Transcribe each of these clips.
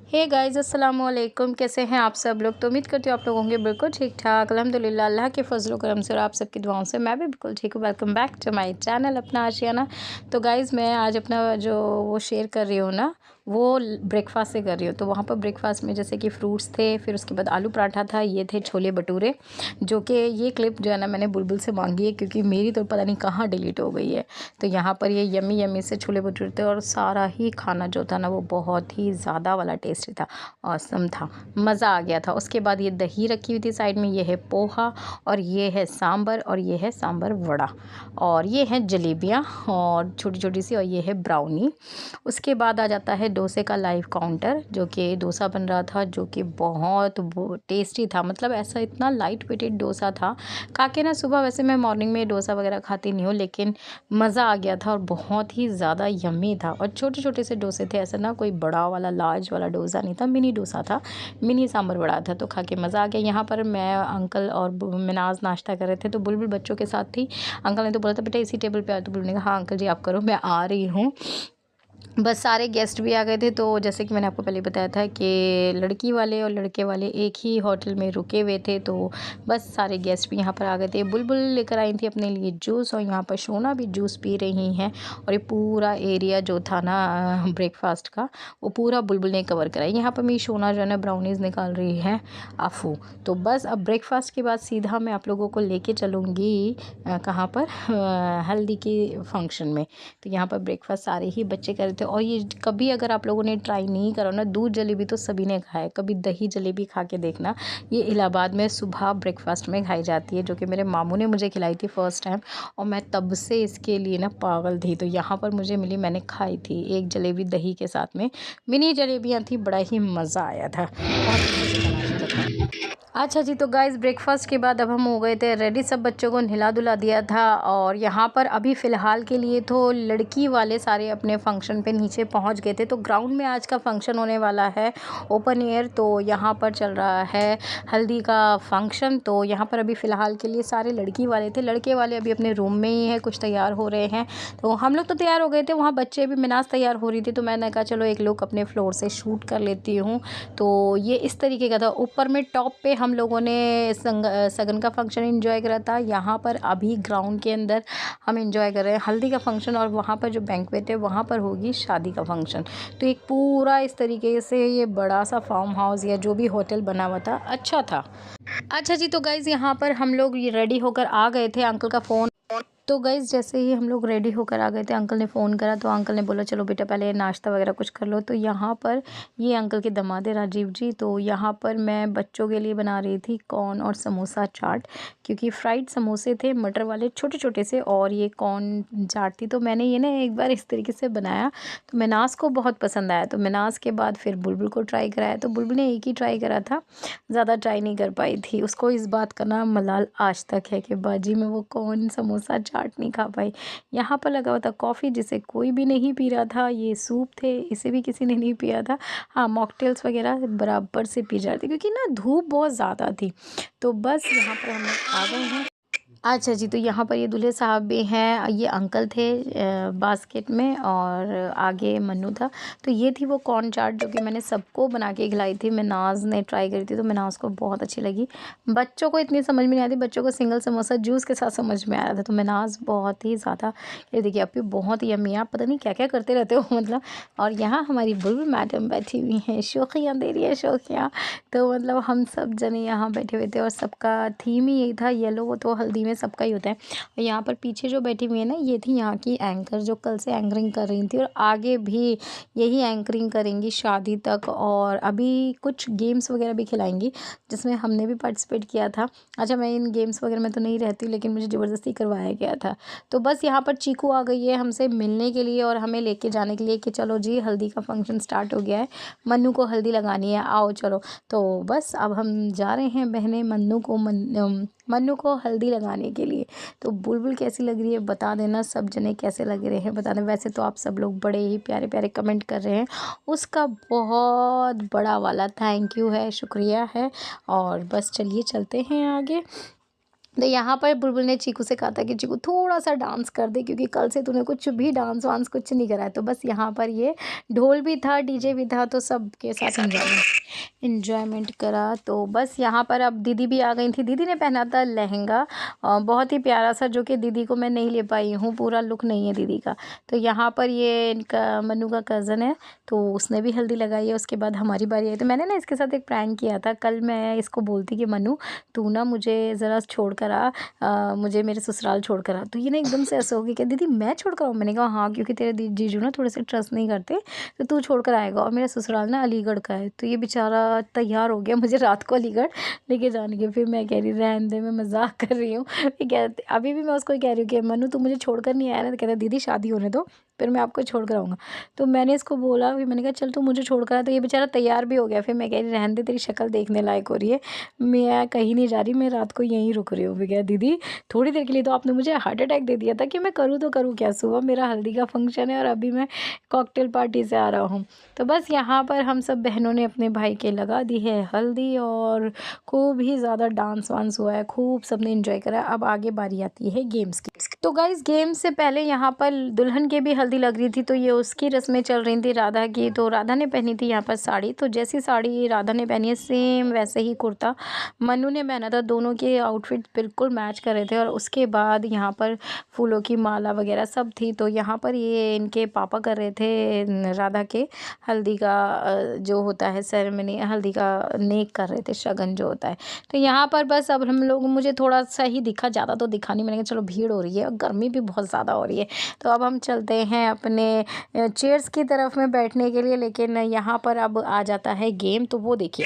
Hey guys अस्सलाम वालेकुम। कैसे हैं आप सब लोग। तो उम्मीद करती हूँ आप लोग होंगे बिल्कुल ठीक ठाक। अल्हम्दुलिल्लाह अल्लाह के फजल करम से और आप सबकी दुआओं से मैं भी बिल्कुल ठीक हूँ। Welcome back to my channel Apna Aashiyana. तो गाइस मैं आज अपना जो वो शेयर कर रही हूँ ना, वो ब्रेकफास्ट से कर रही हूँ। तो वहाँ पर ब्रेकफास्ट में जैसे कि फ्रूट्स थे, फिर उसके बाद आलू पराठा था, ये थे छोले भटूरे। जो कि ये क्लिप जो है ना मैंने बुलबुल से मांगी है, क्योंकि मेरी तो पता नहीं कहाँ डिलीट हो गई है। तो यहाँ पर ये यमी यमी से छोले भटूरे थे और सारा ही खाना जो था ना वो बहुत ही ज़्यादा वाला टेस्टी था, औसम था, मज़ा आ गया था। उसके बाद ये दही रखी हुई थी साइड में, ये है पोहा और ये है सांबर और ये है सांबर वड़ा और ये हैं जलेबियाँ और छोटी छोटी सी, और ये है ब्राउनी। उसके बाद आ जाता है डोसे का लाइव काउंटर, जो कि डोसा बन रहा था, जो कि बहुत टेस्टी था। मतलब ऐसा इतना लाइट वेटेड डोसा था खा के ना। सुबह वैसे मैं मॉर्निंग में डोसा वगैरह खाती नहीं हूँ, लेकिन मज़ा आ गया था और बहुत ही ज़्यादा यम्मी था। और छोटे छोटे से डोसे थे, ऐसा ना कोई बड़ा वाला लार्ज वाला डोसा नहीं था, मिनी डोसा था, मिनी सांभर वड़ा था। तो खा के मज़ा आ गया। यहाँ पर मैं, अंकल और मिनाज नाश्ता कर रहे थे, तो बुलबुल बच्चों के साथ थी। अंकल ने तो बोला था बेटा इसी टेबल पे आओ, तो बुलबुल ने कहा हाँ अंकल जी आप करो, मैं आ रही हूँ। बस सारे गेस्ट भी आ गए थे। तो जैसे कि मैंने आपको पहले बताया था कि लड़की वाले और लड़के वाले एक ही होटल में रुके हुए थे, तो बस सारे गेस्ट भी यहाँ पर आ गए थे। बुलबुल लेकर आई थी अपने लिए जूस और यहाँ पर शोना भी जूस पी रही हैं। और ये पूरा एरिया जो था ना ब्रेकफास्ट का, वो पूरा बुलबुल ने कवर कराई। यहाँ पर मेरी शोना जो है ना ब्राउनीज़ निकाल रही है आफू। तो बस अब ब्रेकफास्ट के बाद सीधा मैं आप लोगों को लेके चलूँगी कहाँ पर, हल्दी के फंक्शन में। तो यहाँ पर ब्रेकफास्ट सारे ही बच्चे कर रहे थे। और ये कभी अगर आप लोगों ने ट्राई नहीं करो ना, दूध जलेबी तो सभी ने खाया है, कभी दही जलेबी खा के देखना। ये इलाहाबाद में सुबह ब्रेकफास्ट में खाई जाती है, जो कि मेरे मामू ने मुझे खिलाई थी फर्स्ट टाइम, और मैं तब से इसके लिए ना पागल थी। तो यहाँ पर मुझे मिली, मैंने खाई थी एक जलेबी दही के साथ में, मिनी जलेबियाँ थी, बड़ा ही मज़ा आया था, बहुत ही मज़े का नाश्ता था। अच्छा जी, तो गाइस ब्रेकफास्ट के बाद अब हम हो गए थे रेडी, सब बच्चों को नहला धुला दिया था। और यहाँ पर अभी फ़िलहाल के लिए तो लड़की वाले सारे अपने फंक्शन पे नीचे पहुँच गए थे। तो ग्राउंड में आज का फंक्शन होने वाला है ओपन एयर, तो यहाँ पर चल रहा है हल्दी का फंक्शन। तो यहाँ पर अभी फ़िलहाल के लिए सारे लड़की वाले थे, लड़के वाले अभी अपने रूम में ही है, कुछ तैयार हो रहे हैं। तो हम लोग तो तैयार हो गए थे, वहाँ बच्चे भी, मिनाज तैयार हो रही थी, तो मैंने कहा चलो एक लुक अपने फ्लोर से शूट कर लेती हूँ। तो ये इस तरीके का था। ऊपर में टॉप पे हम लोगों ने सगन का फंक्शन एंजॉय करा था। यहाँ पर अभी ग्राउंड के अंदर हम एंजॉय कर रहे हैं हल्दी का फंक्शन, और वहाँ पर जो बैंक्वेट है वहाँ पर होगी शादी का फंक्शन। तो एक पूरा इस तरीके से ये बड़ा सा फार्म हाउस या जो भी होटल बना हुआ था, अच्छा था। अच्छा जी, तो गाइज़ यहाँ पर हम लोग ये रेडी होकर आ गए थे। अंकल का फ़ोन, तो गाइज़ जैसे ही हम लोग रेडी होकर आ गए थे, अंकल ने फ़ोन करा, तो अंकल ने बोला चलो बेटा पहले नाश्ता वगैरह कुछ कर लो। तो यहाँ पर ये अंकल के दामाद है राजीव जी। तो यहाँ पर मैं बच्चों के लिए बना रही थी कॉर्न और समोसा चाट, क्योंकि फ्राइड समोसे थे मटर वाले छोटे छोटे से, और ये कॉर्न चाट थी। तो मैंने ये ना एक बार इस तरीके से बनाया, तो मिनास को बहुत पसंद आया। तो मिनास के बाद फिर बुलबुल को ट्राई कराया। तो बुलबुल ने एक ही ट्राई करा था, ज़्यादा ट्राई नहीं कर पाई थी। उसको इस बात का ना मलाल आज तक है कि बाजी में वो कौन समोसा चाट नहीं खा पाई। यहाँ पर लगा हुआ था कॉफ़ी, जिसे कोई भी नहीं पी रहा था। ये सूप थे, इसे भी किसी ने नहीं पिया था। हाँ, मॉकटेल्स वगैरह बराबर से पी जा रहे थे, क्योंकि ना धूप बहुत ज़्यादा थी। तो बस यहाँ पर हम लोग आ गए हैं। अच्छा जी, तो यहाँ पर ये दूल्हे साहब भी हैं, ये अंकल थे बास्केट में, और आगे मन्नू था। तो ये थी वो कॉर्न चाट जो कि मैंने सबको बना के खिलाई थी। मिनाज ने ट्राई करी थी, तो मिनाज को बहुत अच्छी लगी। बच्चों को इतनी समझ में नहीं आती, बच्चों को सिंगल समोसा जूस के साथ समझ में आ रहा था। तो मिनाज बहुत ही ज़्यादा, ये देखिए आप भी बहुत ही यम्मी, आप पता नहीं क्या क्या करते रहते हो मतलब। और यहाँ हमारी बुलबुल मैडम बैठी हुई हैं, शौकियाँ दे रही है शौकियाँ। तो मतलब हम सब जने यहाँ बैठे हुए थे, और सबका थीम ही यही था येलो, वो तो हल्दी में सबका ही होता है। और यहाँ पर पीछे जो बैठी हुई है ना, ये थी यहाँ की एंकर, जो कल से एंकरिंग कर रही थी, और आगे भी यही एंकरिंग करेंगी शादी तक। और अभी कुछ गेम्स वगैरह भी खिलाएंगी, जिसमें हमने भी पार्टिसिपेट किया था। अच्छा, मैं इन गेम्स वगैरह में तो नहीं रहती, लेकिन मुझे ज़बरदस्ती करवाया गया था। तो बस यहाँ पर चीकू आ गई है हमसे मिलने के लिए और हमें लेके जाने के लिए कि चलो जी हल्दी का फंक्शन स्टार्ट हो गया है, मन्नू को हल्दी लगानी है, आओ चलो। तो बस अब हम जा रहे हैं बहनें मन्नू को हल्दी लगाने के लिए। तो बुलबुल कैसी लग रही है बता देना, सब जने कैसे लग रहे हैं बता देना। वैसे तो आप सब लोग बड़े ही प्यारे प्यारे कमेंट कर रहे हैं, उसका बहुत बड़ा वाला थैंक यू है, शुक्रिया है। और बस चलिए चलते हैं आगे। तो यहाँ पर बुलबुल ने चीकू से कहा था कि चीकू थोड़ा सा डांस कर दे, क्योंकि कल से तूने कुछ भी डांस वांस कुछ नहीं करा है। तो बस यहाँ पर ये ढोल भी था, डीजे भी था, तो सबके साथ इंजॉयमेंट करा। तो बस यहाँ पर अब दीदी भी आ गई थी। दीदी ने पहना था लहंगा बहुत ही प्यारा सा, जो कि दीदी को मैं नहीं ले पाई हूँ, पूरा लुक नहीं है दीदी का। तो यहाँ पर ये इनका मन्नू का कज़न है, तो उसने भी हल्दी लगाई है। उसके बाद हमारी बारी आई। तो मैंने ना इसके साथ एक प्रैंक किया था। कल मैं इसको बोलती कि मन्नू तू ना मुझे ज़रा छोड़ कर आ, मुझे मेरे ससुराल छोड़ कर आ। तो ये ना एकदम से ऐसे होगी कि दीदी मैं छोड़ कर आऊँ। मैंने कहा हाँ, क्योंकि तेरे जीजू ना थोड़े से ट्रस्ट नहीं करते, तो तू छोड़ कर आएगा। और मेरा ससुराल ना अलीगढ़ का है। तो ये बेचारा तैयार हो गया मुझे रात को अलीगढ़ लेके जाने के। फिर मैं कह रही रहने दे, मैं मजाक कर रही हूँ। फिर कहते अभी भी मैं उसको कह रही हूँ कि मनु तू मुझे छोड़कर नहीं आया ना। तो कहता दीदी शादी होने दो, फिर मैं आपको छोड़ कर आऊँगा। तो मैंने इसको बोला, फिर मैंने कहा चल तू मुझे छोड़ कर आ। तो ये बेचारा तैयार भी हो गया। फिर मैं कह रही रहने दे, तेरी शक्ल देखने लायक हो रही है, मैं कहीं नहीं जा रही, मैं रात को यहीं रुक रही हूँ। फिर कहा दीदी थोड़ी देर के लिए तो आपने मुझे हार्ट अटैक दे दिया था कि मैं करूँ तो करूँ क्या। सुबह मेरा हल्दी का फंक्शन है और अभी मैं कॉकटेल पार्टी से आ रहा हूँ। तो बस यहाँ पर हम सब बहनों ने अपने भाई के लगा दी है हल्दी, और खूब ही ज़्यादा डांस वांस हुआ है, खूब सबने एंजॉय करा। अब आगे बारी आती है गेम्स की। तो गाइस गेम्स से पहले यहाँ पर दुल्हन के भी हल्दी लग रही थी, तो ये उसकी रस्में चल रही थी राधा की। तो राधा ने पहनी थी यहाँ पर साड़ी। तो जैसी साड़ी राधा ने पहनी है सेम वैसे ही कुर्ता मन्नू ने पहना था। दोनों के आउटफिट बिल्कुल मैच कर रहे थे। और उसके बाद यहाँ पर फूलों की माला वगैरह सब थी। तो यहाँ पर ये इनके पापा कर रहे थे राधा के हल्दी का जो होता है सेरेमनी, हल्दी का नेक कर रहे थे, शगन जो होता है। तो यहाँ पर बस अब हम लोग, मुझे थोड़ा सा ही दिखा, ज़्यादा तो दिखा नहीं। मैंने कहा चलो भीड़ हो रही है और गर्मी भी बहुत ज़्यादा हो रही है, तो अब हम चलते हैं अपने चेयर्स की तरफ में बैठने के लिए। लेकिन यहाँ पर अब आ जाता है गेम, तो वो देखिए।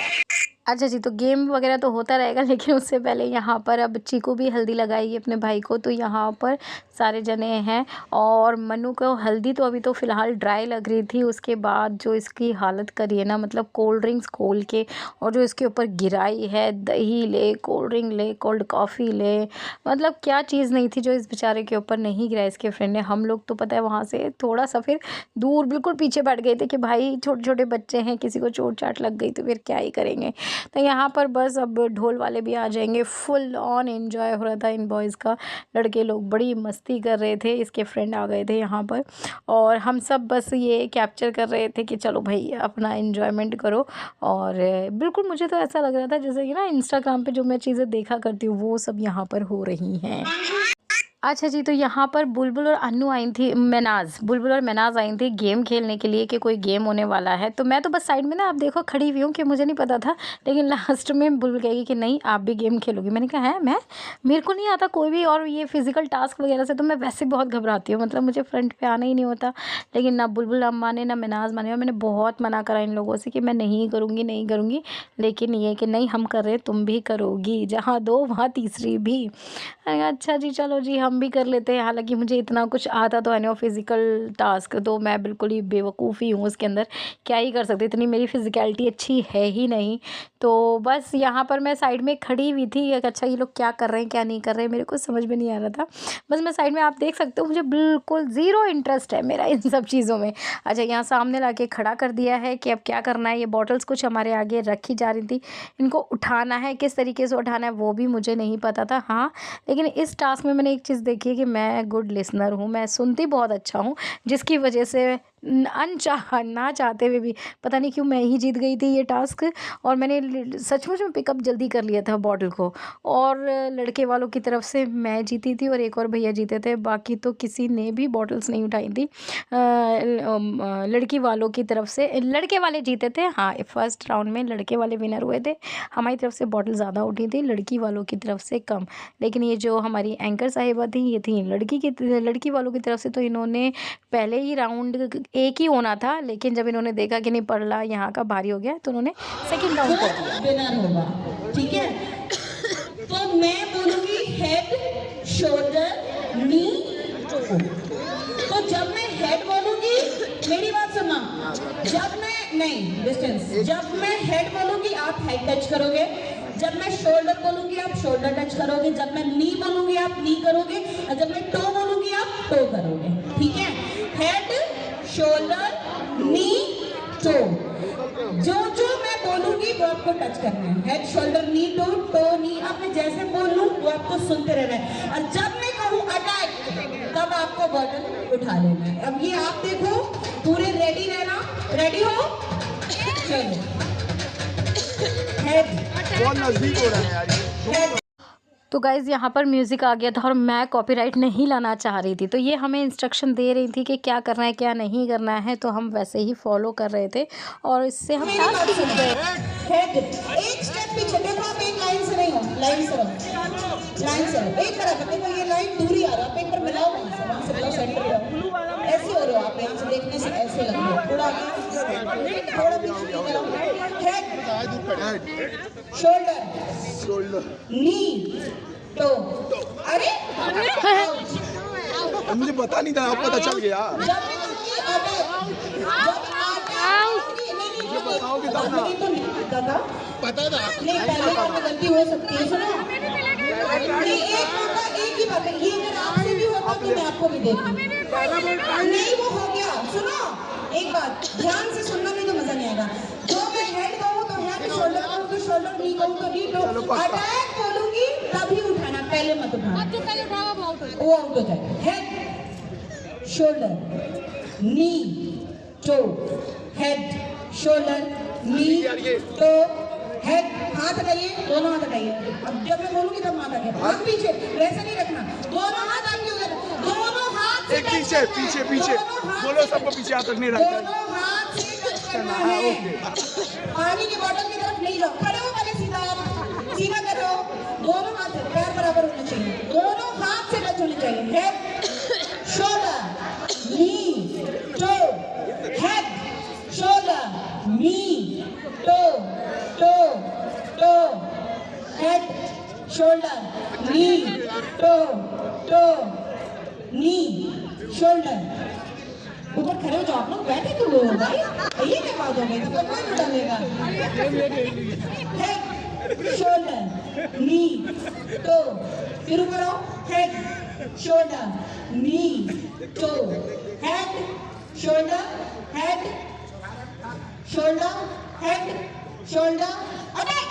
अच्छा जी, तो गेम वगैरह तो होता रहेगा, लेकिन उससे पहले यहाँ पर अब चीकू भी हल्दी लगाएगी अपने भाई को। तो यहाँ पर सारे जने हैं, और मन्नू को हल्दी तो अभी तो फ़िलहाल ड्राई लग रही थी। उसके बाद जो इसकी हालत करी है ना, मतलब कोल्ड ड्रिंक्स खोल के और जो इसके ऊपर गिराई है, दही ले, कोल्ड ड्रिंक ले, कोल्ड कॉफ़ी ले, मतलब क्या चीज़ नहीं थी जो इस बेचारे के ऊपर नहीं गिराई इसके फ्रेंड ने। हम लोग तो पता है वहाँ से थोड़ा सा फिर दूर बिल्कुल पीछे बैठ गए थे कि भाई छोटे छोटे बच्चे हैं, किसी को चोट चाट लग गई तो फिर क्या ही करेंगे। तो यहाँ पर बस अब ढोल वाले भी आ जाएंगे। फुल ऑन एंजॉय हो रहा था इन बॉयज़ का। लड़के लोग बड़ी मस्ती कर रहे थे, इसके फ्रेंड आ गए थे यहाँ पर, और हम सब बस ये कैप्चर कर रहे थे कि चलो भाई अपना एंजॉयमेंट करो। और बिल्कुल मुझे तो ऐसा लग रहा था जैसे कि ना इंस्टाग्राम पे जो मैं चीज़ें देखा करती हूँ वो सब यहाँ पर हो रही हैं। अच्छा जी, तो यहाँ पर बुलबुल और अन्नू आई थी, बुलबुल और मैनाज़ आई थी गेम खेलने के लिए कि कोई गेम होने वाला है। तो मैं तो बस साइड में ना, आप देखो खड़ी हुई हूँ कि मुझे नहीं पता था। लेकिन लास्ट में बुलबुल कहेगी कि नहीं आप भी गेम खेलोगी। मैंने कहा है मेरे को नहीं आता कोई भी, और ये फिजिकल टास्क वगैरह से तो मैं वैसे बहुत घबराती हूँ, मतलब मुझे फ्रंट पे आना ही नहीं होता। लेकिन ना बुलबुल माने ना मैनाज़ माने, और मैंने बहुत मना करा इन लोगों से कि मैं नहीं करूँगी नहीं करूँगी। लेकिन ये कि नहीं हम कर रहे तुम भी करोगी, जहाँ दो वहाँ तीसरी भी। अच्छा जी, चलो जी हम भी कर लेते हैं। हालांकि मुझे इतना कुछ आता तो है नहीं, फिज़िकल टास्क तो मैं बिल्कुल ही बेवकूफ़ी हूँ उसके अंदर, क्या ही कर सकती, इतनी मेरी फिज़िकलिटी अच्छी है ही नहीं। तो बस यहाँ पर मैं साइड में खड़ी हुई थी। अच्छा ये लोग क्या कर रहे हैं क्या नहीं कर रहे हैं मेरे को समझ में नहीं आ रहा था। बस मैं साइड में, आप देख सकते हो मुझे बिल्कुल ज़ीरो इंटरेस्ट है मेरा इन सब चीज़ों में। अच्छा यहाँ सामने ला के खड़ा कर दिया है कि अब क्या करना है। ये बॉटल्स कुछ हमारे आगे रखी जा रही थी, इनको उठाना है, किस तरीके से उठाना है वो भी मुझे नहीं पता था। हाँ लेकिन इस टास्क में मैंने एक चीज़ देखी है कि मैं गुड लिसनर हूँ, मैं सुनती बहुत अच्छा हूँ, जिसकी वजह से ना चाहते हुए भी पता नहीं क्यों मैं ही जीत गई थी ये टास्क। और मैंने सचमुच में पिकअप जल्दी कर लिया था बॉटल को, और लड़के वालों की तरफ से मैं जीती थी और एक और भैया जीते थे, बाकी तो किसी ने भी बॉटल्स नहीं उठाई थी। लड़की वालों की तरफ से लड़के वाले जीते थे। हाँ फर्स्ट राउंड में लड़के वाले विनर हुए थे, हमारी तरफ से बॉटल ज़्यादा उठी थी, लड़की वालों की तरफ से कम। लेकिन ये जो हमारी एंकर साहिबा थी ये थी लड़की वालों की तरफ से, तो इन्होंने पहले ही राउंड एक ही होना था, लेकिन जब इन्होंने देखा कि नहीं पड़ला यहाँ का भारी हो गया तो उन्होंने सेकंड राउंड कर दिया। विनर होगा, ठीक है। तो मैं बोलूंगी हेड शोल्डर नी टो। तो जब मैं हेड बोलूंगी, मेरी बात सुनना, जब मैं नहीं डिस्टेंस, जब मैं हेड बोलूंगी आप हेड टच करोगे, जब मैं शोल्डर बोलूंगी आप शोल्डर टच करोगे, जब मैं नी बोलूंगी आप नी करोगे, और जब मैं टो बोलूंगी आप टो करोगे, ठीक है। हेड शोल्डर नी टो, जो मैं बोलूंगी वो आपको टच करना है। Head shoulder knee toe, toe knee, अब मैं जैसे बोल लूं वो आपको आपको सुनते रहना है, और जब मैं कहूँ अटैक तब आपको बटन उठा लेना है। अब ये आप देखो, पूरे रेडी रहना, रेडी हो, चलो हेड, बहुत नजदीक हो रहा है यार हेड। तो गाइज़ यहाँ पर म्यूज़िक आ गया था और मैं कॉपीराइट नहीं लाना चाह रही थी, तो ये हमें इंस्ट्रक्शन दे रही थी कि क्या करना है क्या नहीं करना है, तो हम वैसे ही फॉलो कर रहे थे और इससे हम मेरी बात सुन गए। हेड एक स्टेप पीछे देखो, आप एक लाइन से नहीं हो, लाइन से रहो, लाइन से रहो, एक तरफ देखो, ये लाइन दूरी आ रहा है, आप एक बार मिलाओ, वहाँ से मिलाओ, सेंटर मिलाओ, ऐसे हो रहे हो आप, यहाँ से देखने से ऐसे लग रहे हो, थोड़ा हेड, शोल्डर, नी, टो, अरे मुझे पता नहीं था, अब पता चल गया। जब मैं कहूँगी मुझे बताओगे तब ना। पता था नहीं, पहले बार में गलती हो सकती है, सुनो नहीं, एक मौका, एक ही बात है, ये अगर आपसे भी होता तो मैं आपको भी देती, नहीं वो हो गया। सुनो एक बात ध्यान से सुनना, नहीं तो मजा नहीं आएगा। जो मैं हेड कहूँ तो हेड, शोल्डर कहूँ तो शोल्डर, नी कहूँ तो नी, तो अटैक बोलूंगी तभी उठाना, पहले मत उठाना, वो आउट हो जाए। Head, shoulder, knee, toe, head, shoulder, knee, toe, head, हाथ हटाइए, दोनों हाथ हटाइए। अब जब मैं बोलूंगी तब हाथ आगे, हाथ पीछे, वैसे नहीं रखना, दोनों हाथ आपके उधर, दोनों हाथ से एक पीछे पीछे पीछे बोलो, सबको पीछे हाथ रखने रखता है। दोनों हाथ से टच करना है। पानी की बोतल की तरफ नहीं जाओ, खड़े हो पहले, सीधा करो, दोनों हाथ से पैर बराबर होने चाहिए, दोनों हाथ से टच होने चाहिए। Head, shoulder, knee, toe, head, shoulder, knee, toe, toe, toe, head, shoulder, knee, toe, toe, knee, shoulder. ऊपर खड़े हो जाओ आप लोग, बैठे क्यों हो भाई, ये क्या बात हो गई, तो कोई नहीं डालेगा। हेड, शोल्डर, नी, टो, फिर ऊपर आओ, head, shoulder, knee, toe, head, shoulder, head, shoulder, head, shoulder, attack.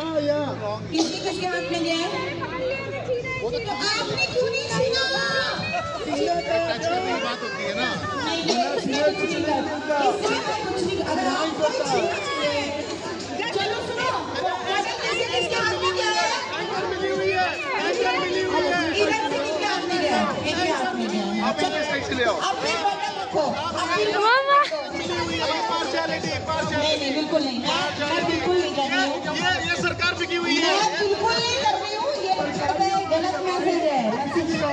किसके हाथ में गए, किसके हाथ में गए, तो आपने क्यों नहीं छीना? बात होती है ना, इससे कुछ नहीं, अगर आपको छीना चाहिए, चलो सुनो, किसके हाथ में गया है, इधर से किसके हाथ में गया है, इनके हाथ में गया है। आप इस साइड से ले आओ। अपने बटन रखो, नहीं बिल्कुल नहीं, मैं बिल्कुल नहीं कर रही हूँ, ये सरकार बिकी हुई है, मैं बिल्कुल नहीं कर रही हूँ, ये गलत मैसेज है। चलो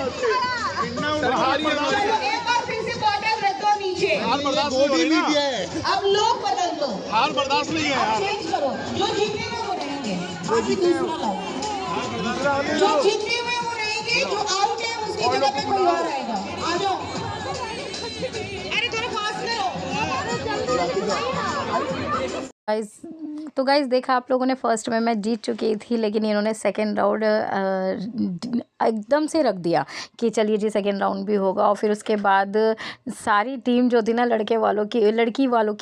एक बार फिर से बॉटल रख दो नीचे, हार बर्दाश्त नहीं है, अब लोग बदल दो, हार बर्दाश्त नहीं है, अब चेंज करो, जो जीतने में वो रहेंगे, अभी दूसरा लाओ, जो जीतने में वो रहेंगे, जो आउट है उसकी जगह पे कोई और आएगा, आ जाओ, अरे थोड़ा फास्ट करो। गाइस, तो गाइस देखा आप लोगों ने, फर्स्ट में मैं जीत चुकी थी, लेकिन इन्होंने सेकंड राउंड एकदम से रख दिया कि चलिए जी सेकंड राउंड भी होगा। और फिर उसके बाद सारी टीम जो थी ना लड़की वालों की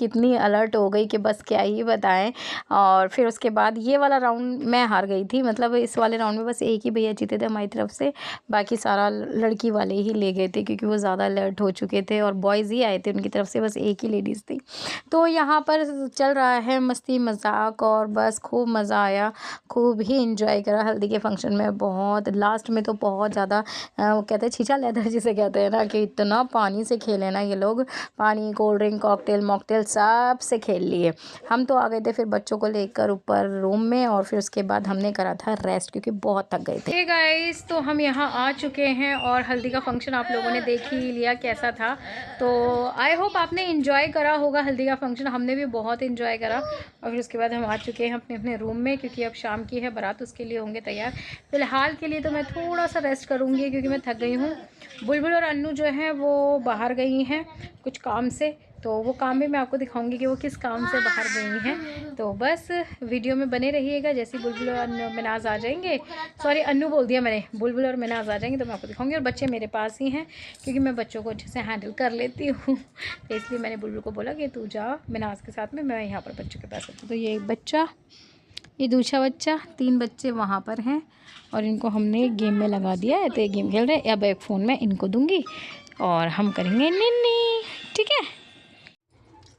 इतनी अलर्ट हो गई कि बस क्या ही बताएं। और फिर उसके बाद ये वाला राउंड मैं हार गई थी, मतलब इस वाले राउंड में बस एक ही भैया जीते थे हमारी तरफ से, बाकी सारा लड़की वाले ही ले गए थे क्योंकि वो ज़्यादा अलर्ट हो चुके थे और बॉयज़ ही आए थे उनकी तरफ से, बस एक ही लेडीज़ थी। तो यहाँ पर चल रहा है मस्ती मजाक और बस खूब मज़ा आया, खूब ही इंजॉय करा हल्दी के फंक्शन में। बहुत लास्ट में तो बहुत ज़्यादा वो कहते हैं छीछा लेदर जिसे कहते हैं ना, कि इतना पानी से खेले ना ये लोग, पानी कोल्ड ड्रिंक कॉकटेल मॉकटेल सब से खेल लिए। हम तो आ गए थे फिर बच्चों को लेकर ऊपर रूम में, और फिर उसके बाद हमने करा था रेस्ट क्योंकि बहुत थक गए थे। गाइस, तो हम यहाँ आ चुके हैं और हल्दी का फंक्शन आप लोगों ने देख ही लिया कैसा था। तो आई होप आपने इंजॉय करा होगा हल्दी का फंक्शन, हमने भी बहुत इंजॉय करा। और फिर उसके बाद हम आ चुके हैं अपने अपने रूम में क्योंकि अब शाम की है बारात, उसके लिए होंगे तैयार। फ़िलहाल के लिए तो मैं थोड़ा सा रेस्ट करूँगी क्योंकि मैं थक गई हूँ। बुलबुल और अन्नू जो हैं वो बाहर गई हैं कुछ काम से, तो वो काम भी मैं आपको दिखाऊंगी कि वो किस काम से बाहर गई हैं। तो बस वीडियो में बने रहिएगा। जैसे बुलबुल और मिनाज आ जाएंगे, सॉरी अन्नू बोल दिया मैंने, बुलबुल और मिनाज आ जाएंगे तो मैं आपको दिखाऊंगी। और बच्चे मेरे पास ही हैं क्योंकि मैं बच्चों को अच्छे से हैंडल कर लेती हूँ। तो इसलिए मैंने बुलबुल को बोला कि तू जा मिनाज के साथ में, मैं यहाँ पर बच्चों के पास हूँ। तो ये एक बच्चा, ये दूसरा बच्चा, 3 बच्चे वहाँ पर हैं और इनको हमने गेम में लगा दिया है। तो ये गेम खेल रहे हैं। अब एक फ़ोन में इनको दूंगी और हम करेंगे निन्नी, ठीक है।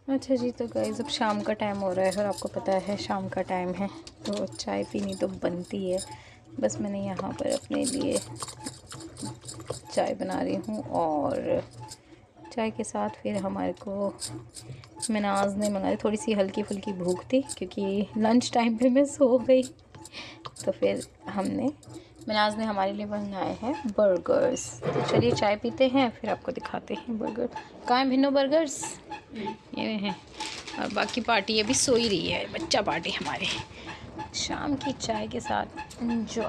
अच्छा जी, तो गाइस अब शाम का टाइम हो रहा है और आपको पता है शाम का टाइम है तो चाय पीनी तो बनती है। बस मैंने यहाँ पर अपने लिए चाय बना रही हूँ और चाय के साथ फिर हमारे को मिनाज ने मंगाई, थोड़ी सी हल्की फुल्की भूख थी क्योंकि लंच टाइम पे मैं सो गई। तो फिर हमने, मिनाज ने हमारे लिए बनाए हैं बर्गर्स। तो चलिए चाय पीते हैं फिर आपको दिखाते हैं बर्गर। कहाँ हैं भिन्नो बर्गर्स? ये हैं। और बाकी पार्टी अभी सो ही रही है, बच्चा पार्टी हमारे। शाम की चाय के साथ enjoy.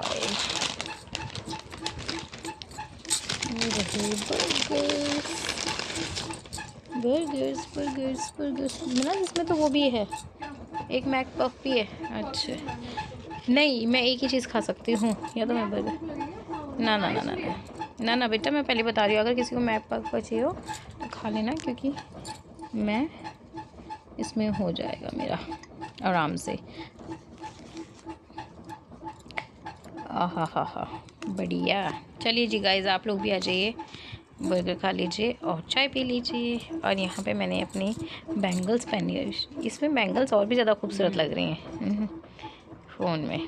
Burgers burgers burgers. Minaj इसमें तो वो भी है, एक मैक पफ भी है। अच्छा नहीं, मैं एक ही चीज़ खा सकती हूँ, या तो मैं बर्गर। ना ना ना ना ना ना ना बेटा, मैं पहले बता रही हूँ, अगर किसी को मैक पफ चाहिए हो तो खा लेना क्योंकि मैं इसमें हो जाएगा मेरा आराम से। आहा हा हा बढ़िया। चलिए जी गाइस, आप लोग भी आ जाइए, बर्गर खा लीजिए और चाय पी लीजिए। और यहाँ पे मैंने अपनी बैंगल्स पहनी है, इसमें बैंगल्स और भी ज़्यादा खूबसूरत लग रही हैं फ़ोन में।